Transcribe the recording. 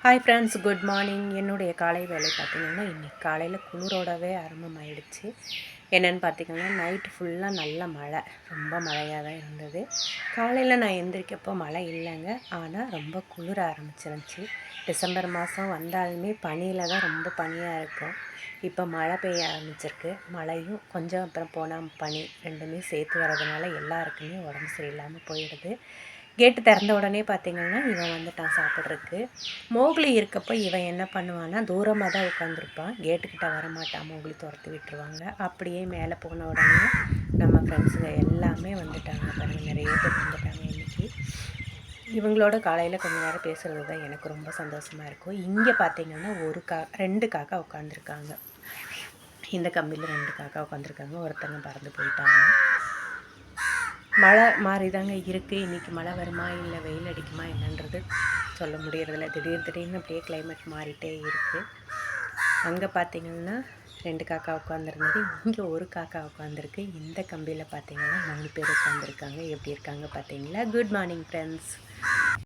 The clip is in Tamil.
Hi friends, good morning. என்னுடைய காலை வேலை பார்த்திங்கன்னா இன்றைக்கி காலையில் குளிரோடவே ஆரம்பமாயிடுச்சு. என்னென்னு பார்த்திங்கன்னா நைட்டு ஃபுல்லாக நல்ல மழை, ரொம்ப மழையாக தான் இருந்தது. காலையில் நான் எந்திரிக்கப்போ மழை இல்லைங்க, ஆனால் ரொம்ப குளிர ஆரம்பிச்சிருந்துச்சு. டிசம்பர் மாதம் வந்தாலுமே பனியில் தான் ரொம்ப பனியாக இருக்கும். இப்போ மழை பெய்ய ஆரம்பிச்சிருக்கு. மழையும் கொஞ்சம் அப்புறம் போனால் பனி ரெண்டுமே சேர்த்து வர்றதுனால எல்லாருக்குமே உடம்பு சரியில்லாமல் போயிடுது. கேட்டு திறந்த உடனே பார்த்திங்கன்னா இவன் வந்துட்டான் சாப்பிட்றதுக்கு. மோக்லி இருக்கப்போ இவன் என்ன பண்ணுவான்னா தூரமாக தான் உட்காந்துருப்பான், கேட்டுக்கிட்ட வரமாட்டான். மோக்லி துரத்தி விட்டுருவாங்க. அப்படியே மேலே போன உடனே நம்ம ஃப்ரெண்ட்ஸுங்க எல்லாமே வந்துட்டாங்க. பாருங்கள், நிறைய பேர் வந்துட்டாங்க இன்றைக்கி. இவங்களோட காலையில் கொஞ்சம் நேரம் பேசுகிறது தான் எனக்கு ரொம்ப சந்தோஷமாக இருக்கும். இங்கே பார்த்திங்கன்னா ரெண்டு காக்கா உட்காந்துருக்காங்க. இந்த கம்பியில் 2 காக்கா உட்காந்துருக்காங்க. ஒருத்தங்க பறந்து போயிட்டாங்க. மழை மாதிரி தாங்க இருக்குது. இன்றைக்கி மழை வருமா இல்லை வெயில் அடிக்குமா என்னன்றது சொல்ல முடியறதில்ல. திடீர்னு அப்படியே கிளைமேட் மாறிட்டே இருக்குது. அங்கே பார்த்திங்கன்னா 2 காக்கா உட்காந்துருந்தது, இங்கே ஒரு காக்கா உட்காந்துருக்கு. இந்த கம்பியில் பார்த்திங்கன்னா 3 பேர் உட்காந்துருக்காங்க. எப்படி இருக்காங்க பார்த்தீங்களா? Good morning friends.